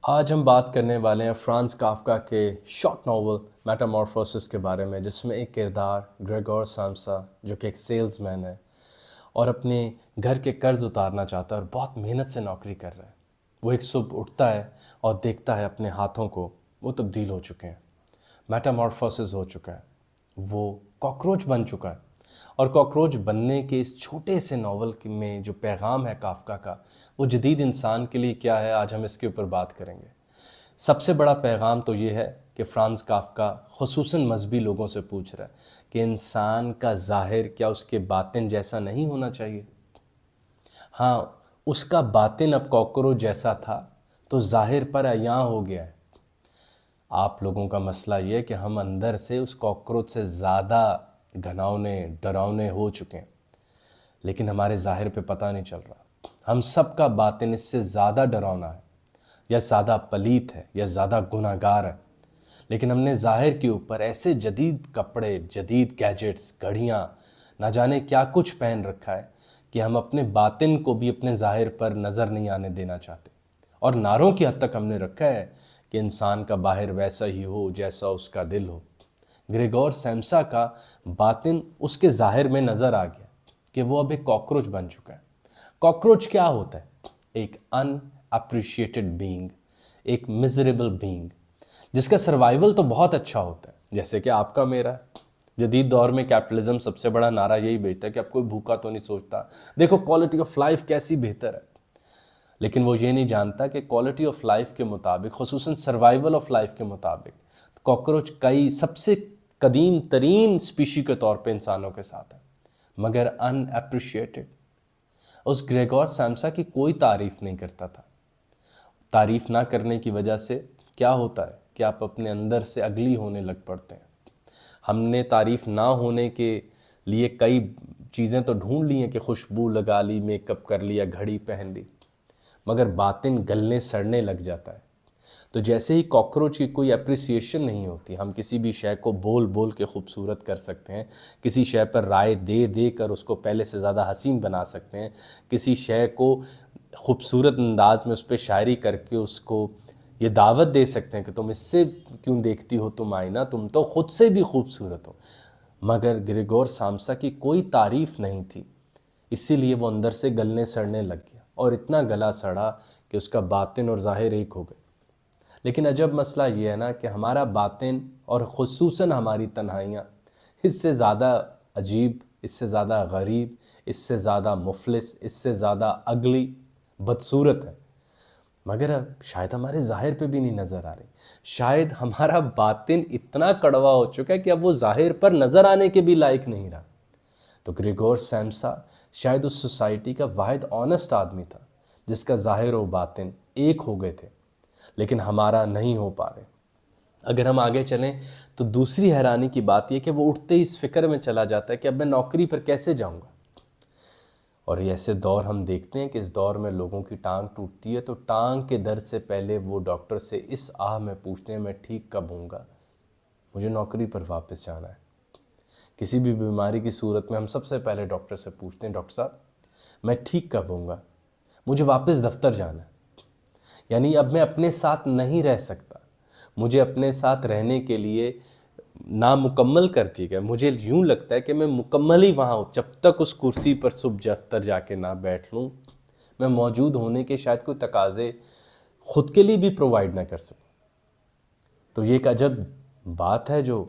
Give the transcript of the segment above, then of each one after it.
آج ہم بات کرنے والے ہیں فرانز کافکا کے شارٹ ناول میٹامورفوسس کے بارے میں، جس میں ایک کردار گریگور سامسا جو کہ ایک سیلز مین ہے اور اپنے گھر کے قرض اتارنا چاہتا ہے اور بہت محنت سے نوکری کر رہا ہے۔ وہ ایک صبح اٹھتا ہے اور دیکھتا ہے اپنے ہاتھوں کو، وہ تبدیل ہو چکے ہیں، میٹامورفوسس ہو چکا ہے، وہ کاکروچ بن چکا ہے۔ اور کاکروچ بننے کے اس چھوٹے سے ناول میں جو پیغام ہے کافکا کا، وہ جدید انسان کے لیے کیا ہے، آج ہم اس کے اوپر بات کریں گے۔ سب سے بڑا پیغام تو یہ ہے کہ فرانز کافکا خصوصاً مذہبی لوگوں سے پوچھ رہا ہے کہ انسان کا ظاہر کیا اس کے باطن جیسا نہیں ہونا چاہیے؟ ہاں، اس کا باطن اب کاکروچ جیسا تھا تو ظاہر پر عیاں ہو گیا ہے۔ آپ لوگوں کا مسئلہ یہ ہے کہ ہم اندر سے اس کاکروچ سے زیادہ گھناؤنے ڈراؤنے ہو چکے ہیں، لیکن ہمارے ظاہر پہ پتہ نہیں چل رہا۔ ہم سب کا باطن اس سے زیادہ ڈراؤنا ہے، یا زیادہ پلیت ہے، یا زیادہ گناہگار ہے، لیکن ہم نے ظاہر کے اوپر ایسے جدید کپڑے، جدید گیجٹس، گھڑیاں، نہ جانے کیا کچھ پہن رکھا ہے کہ ہم اپنے باطن کو بھی اپنے ظاہر پر نظر نہیں آنے دینا چاہتے، اور نعروں کی حد تک ہم نے رکھا ہے کہ انسان کا باہر ویسا ہی ہو جیسا اس کا دل ہو۔ گریگور سیمسا کا باطن اس کے ظاہر میں نظر آ گیا کہ وہ اب ایک کاکروچ بن چکا ہے۔ کاکروچ کیا ہوتا ہے؟ ایک ان اپریشیٹڈ بینگ، ایک مزریبل بینگ، جس کا سروائیول تو بہت اچھا ہوتا ہے، جیسے کہ آپ کا میرا ہے۔ جدید دور میں کیپٹلزم سب سے بڑا نعرہ یہی بیچتا ہے کہ اب کوئی بھوکا تو نہیں سوچتا، دیکھو کوالٹی آف لائف کیسی بہتر ہے۔ لیکن وہ یہ نہیں جانتا کہ کوالٹی آف لائف کے مطابق، خصوصاً سروائیول آف لائف کے مطابق، کاکروچ کئی سب سے قدیم ترین سپیشی کے طور پہ انسانوں کے ساتھ ہے، مگر ان اپریشیٹڈ۔ اس گریگور سیمسا کی کوئی تعریف نہیں کرتا تھا۔ تعریف نہ کرنے کی وجہ سے کیا ہوتا ہے کہ آپ اپنے اندر سے اگلی ہونے لگ پڑتے ہیں۔ ہم نے تعریف نہ ہونے کے لیے کئی چیزیں تو ڈھونڈ لی ہیں کہ خوشبو لگا لی، میک اپ کر لیا، گھڑی پہن لی، مگر باطن گلنے سڑنے لگ جاتا ہے۔ تو جیسے ہی کاکروچ کی کوئی اپریسیشن نہیں ہوتی، ہم کسی بھی شے کو بول بول کے خوبصورت کر سکتے ہیں، کسی شے پر رائے دے دے کر اس کو پہلے سے زیادہ حسین بنا سکتے ہیں، کسی شے کو خوبصورت انداز میں اس پہ شاعری کر کے اس کو یہ دعوت دے سکتے ہیں کہ تم اس سے کیوں دیکھتی ہو تم آئینہ، تم تو خود سے بھی خوبصورت ہو۔ مگر گریگور سامسا کی کوئی تعریف نہیں تھی، اسی لیے وہ اندر سے گلنے سڑنے لگ گیا، اور اتنا گلا سڑا کہ اس کا باطن اور ظاہر ایک ہو گئے۔ لیکن عجب مسئلہ یہ ہے نا کہ ہمارا باطن اور خصوصاً ہماری تنہائیاں اس سے زیادہ عجیب، اس سے زیادہ غریب، اس سے زیادہ مفلس، اس سے زیادہ اگلی، بدصورت ہے، مگر اب شاید ہمارے ظاہر پہ بھی نہیں نظر آ رہی۔ شاید ہمارا باطن اتنا کڑوا ہو چکا ہے کہ اب وہ ظاہر پر نظر آنے کے بھی لائق نہیں رہا۔ تو گریگور سیمسا شاید اس سوسائٹی کا واحد آنسٹ آدمی تھا جس کا ظاہر و باطن ایک ہو گئے تھے، لیکن ہمارا نہیں ہو پا رہے۔ اگر ہم آگے چلیں تو دوسری حیرانی کی بات یہ کہ وہ اٹھتے ہی اس فکر میں چلا جاتا ہے کہ اب میں نوکری پر کیسے جاؤں گا۔ اور ایسے دور ہم دیکھتے ہیں کہ اس دور میں لوگوں کی ٹانگ ٹوٹتی ہے تو ٹانگ کے درد سے پہلے وہ ڈاکٹر سے اس آہ میں پوچھتے ہیں میں ٹھیک کب ہوں گا، مجھے نوکری پر واپس جانا ہے۔ کسی بھی بیماری کی صورت میں ہم سب سے پہلے ڈاکٹر سے پوچھتے ہیں ڈاکٹر صاحب میں ٹھیک کب ہوں گا، مجھے واپس دفتر جانا ہے۔ یعنی اب میں اپنے ساتھ نہیں رہ سکتا، مجھے اپنے ساتھ رہنے کے لیے نامکمل کر دی گیا۔ مجھے یوں لگتا ہے کہ میں مکمل ہی وہاں ہوں، جب تک اس کرسی پر صبح دفتر جا کے نہ بیٹھ لوں، میں موجود ہونے کے شاید کوئی تقاضے خود کے لیے بھی پرووائڈ نہ کر سکوں۔ تو یہ ایک عجب بات ہے جو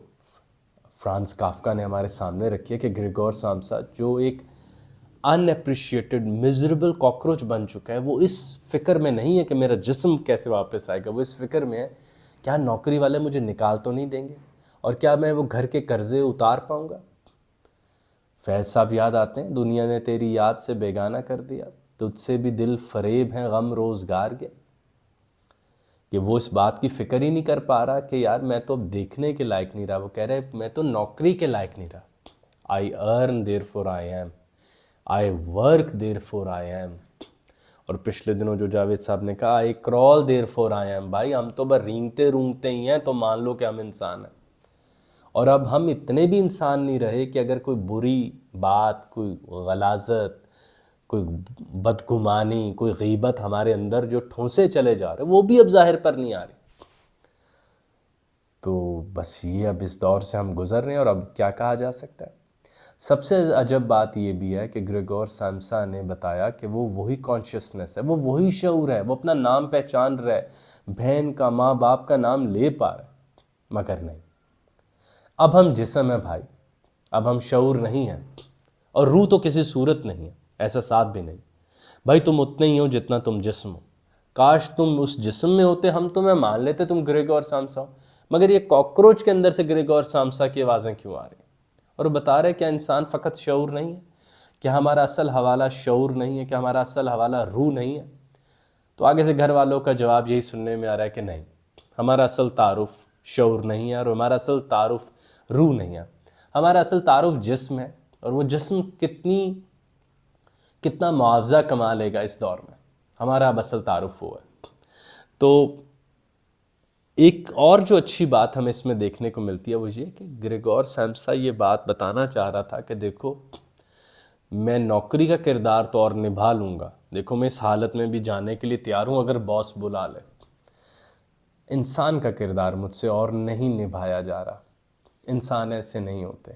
فرانز کافکا نے ہمارے سامنے رکھی ہے کہ گریگور سامسا جو ایک ان اپریشیٹڈ مزریبل کاکروچ بن چکا ہے، وہ اس فکر میں نہیں ہے کہ میرا جسم کیسے واپس آئے گا، وہ اس فکر میں ہے کیا نوکری والے مجھے نکال تو نہیں دیں گے، اور کیا میں وہ گھر کے قرضے اتار پاؤں گا۔ فیض صاحب یاد آتے ہیں، دنیا نے تیری یاد سے بیگانہ کر دیا، تجھ سے بھی دل فریب ہیں غم روزگار کے۔ کہ وہ اس بات کی فکر ہی نہیں کر پا رہا کہ یار میں تو اب دیکھنے کے لائق نہیں رہا، وہ کہہ رہے میں تو نوکری کے لائق نہیں رہا۔ I earn therefore I am, I work therefore I am۔ اور پچھلے دنوں جو جاوید صاحب نے کہا I crawl therefore I am، بھائی ہم تو بس رینگتے رونگتے ہی ہیں، تو مان لو کہ ہم انسان ہیں۔ اور اب ہم اتنے بھی انسان نہیں رہے کہ اگر کوئی بری بات، کوئی غلاظت، کوئی بدگمانی، کوئی غیبت ہمارے اندر جو ٹھونسے چلے جا رہے وہ بھی اب ظاہر پر نہیں آ رہی. تو بس یہ اب اس دور سے ہم گزر رہے ہیں، اور اب کیا کہا جا سکتا ہے. سب سے عجب بات یہ بھی ہے کہ گریگور سامسا نے بتایا کہ وہ وہی کانشیسنس ہے، وہ وہی شعور ہے، وہ اپنا نام پہچان رہا ہے، بہن کا، ماں باپ کا نام لے پا رہا ہے، مگر نہیں. اب ہم جسم ہے بھائی، اب ہم شعور نہیں ہیں، اور روح تو کسی صورت نہیں ہے، ایسا ساتھ بھی نہیں. بھائی تم اتنے ہی ہو جتنا تم جسم ہو. کاش تم اس جسم میں ہوتے، ہم تمہیں مان لیتے تم گریگور سامسا ہو، مگر یہ کاکروچ کے اندر سے گریگور سامسا کی آوازیں کیوں آ رہی ہیں؟ اور وہ بتا رہے کہ انسان فقط شعور نہیں ہے، کہ ہمارا اصل حوالہ شعور نہیں ہے، کہ ہمارا اصل حوالہ روح نہیں ہے. تو آگے سے گھر والوں کا جواب یہی سننے میں آ رہا ہے کہ نہیں، ہمارا اصل تعارف شعور نہیں ہے، اور ہمارا اصل تعارف روح نہیں ہے. ہمارا اصل تعارف جسم ہے، اور وہ جسم کتنا معاوضہ کما لے گا اس دور میں، ہمارا اب اصل تعارف ہوا ہے. تو ایک اور جو اچھی بات ہمیں اس میں دیکھنے کو ملتی ہے وہ یہ کہ گریگور سامسا یہ بات بتانا چاہ رہا تھا کہ دیکھو میں نوکری کا کردار تو اور نبھا لوں گا، دیکھو میں اس حالت میں بھی جانے کے لیے تیار ہوں اگر باس بلا لے. انسان کا کردار مجھ سے اور نہیں نبھایا جا رہا. انسان ایسے نہیں ہوتے،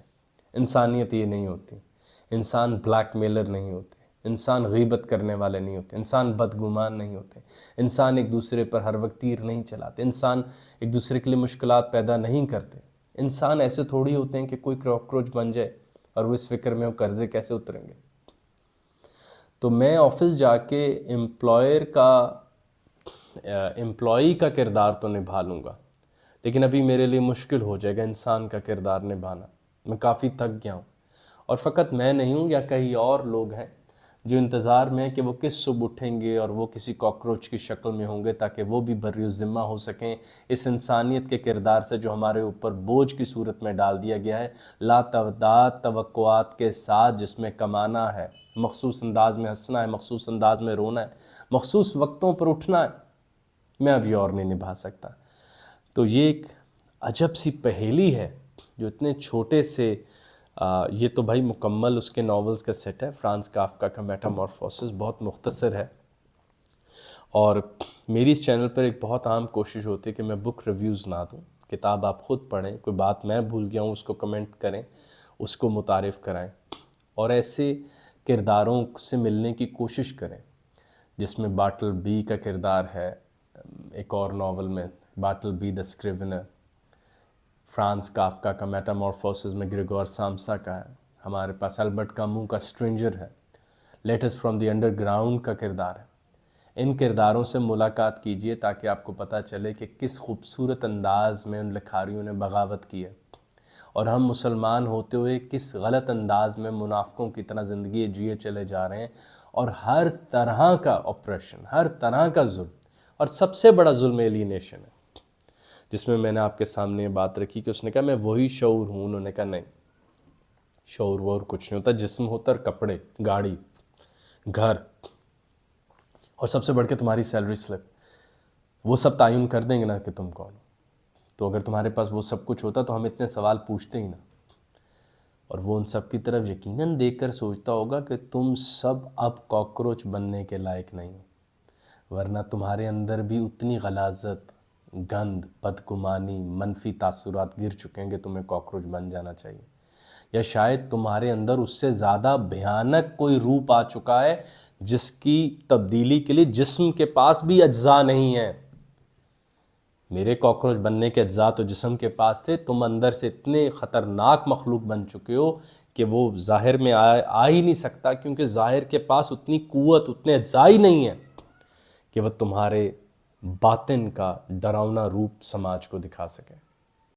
انسانیت یہ نہیں ہوتی، انسان بلیک میلر نہیں ہوتے، انسان غیبت کرنے والے نہیں ہوتے، انسان بدگمان نہیں ہوتے، انسان ایک دوسرے پر ہر وقت تیر نہیں چلاتے، انسان ایک دوسرے کے لیے مشکلات پیدا نہیں کرتے. انسان ایسے تھوڑی ہوتے ہیں کہ کوئی کراکروچ بن جائے اور وہ اس فکر میں وہ قرضے کیسے اتریں گے. تو میں آفس جا کے امپلائی کا کردار تو نبھا لوں گا، لیکن ابھی میرے لیے مشکل ہو جائے گا انسان کا کردار نبھانا. میں کافی تھک گیا ہوں، اور فقط میں نہیں ہوں، یا کئی اور لوگ ہیں جو انتظار میں کہ وہ کس صبح اٹھیں گے اور وہ کسی کاکروچ کی شکل میں ہوں گے تاکہ وہ بھی بری ذمہ ہو سکیں اس انسانیت کے کردار سے جو ہمارے اوپر بوجھ کی صورت میں ڈال دیا گیا ہے، لا تعداد توقعات کے ساتھ، جس میں کمانا ہے، مخصوص انداز میں ہنسنا ہے، مخصوص انداز میں رونا ہے، مخصوص وقتوں پر اٹھنا ہے. میں اب یہ اور نہیں نبھا سکتا. تو یہ ایک عجب سی پہیلی ہے جو اتنے چھوٹے سے یہ تو بھائی مکمل اس کے ناولز کا سیٹ ہے، فرانز کافکا کا میٹامورفوسس، بہت مختصر ہے. اور میری اس چینل پر ایک بہت عام کوشش ہوتی ہے کہ میں بک ریویوز نہ دوں، کتاب آپ خود پڑھیں، کوئی بات میں بھول گیا ہوں اس کو کمنٹ کریں، اس کو متعارف کرائیں، اور ایسے کرداروں سے ملنے کی کوشش کریں جس میں بارٹل بی کا کردار ہے ایک اور ناول میں، Bartleby the Scrivener. Franz Kafka کا میٹامورفوسس میں گریگور سامسا کا ہے. ہمارے پاس البرٹ کامو کا اسٹرینجر ہے. Letters from the under ground کا کردار ہے. ان کرداروں سے ملاقات کیجئے تاکہ آپ کو پتہ چلے کہ کس خوبصورت انداز میں ان لکھاریوں نے بغاوت کی ہے، اور ہم مسلمان ہوتے ہوئے کس غلط انداز میں منافقوں کی طرح زندگی جیے چلے جا رہے ہیں، اور ہر طرح کا آپریشن، ہر طرح کا ظلم، اور سب سے بڑا ظلم ایلینیشن ہے، جس میں نے آپ کے سامنے یہ بات رکھی کہ اس نے کہا میں وہی شعور ہوں. انہوں نے کہا نہیں، شعور وہ اور کچھ نہیں ہوتا، جسم ہوتا ہے، کپڑے، گاڑی، گھر، اور سب سے بڑھ کے تمہاری سیلری سلپ، وہ سب تعین کر دیں گے نا کہ تم کون ہو. تو اگر تمہارے پاس وہ سب کچھ ہوتا تو ہم اتنے سوال پوچھتے ہی نا. اور وہ ان سب کی طرف یقیناً دیکھ کر سوچتا ہوگا کہ تم سب اب کاکروچ بننے کے لائق نہیں ہو، ورنہ تمہارے اندر بھی اتنی غلاظت، گند، بدگمانی، منفی تاثرات گر چکے ہیں کہ تمہیں کاکروچ بن جانا چاہیے. یا شاید تمہارے اندر اس سے زیادہ بھیانک کوئی روپ آ چکا ہے جس کی تبدیلی کے لیے جسم کے پاس بھی اجزاء نہیں ہیں. میرے کاکروچ بننے کے اجزاء تو جسم کے پاس تھے، تم اندر سے اتنے خطرناک مخلوق بن چکے ہو کہ وہ ظاہر میں آ ہی نہیں سکتا، کیونکہ ظاہر کے پاس اتنی قوت، اتنے اجزاء ہی نہیں ہیں کہ وہ تمہارے باطن کا ڈراؤنا روپ سماج کو دکھا سکے.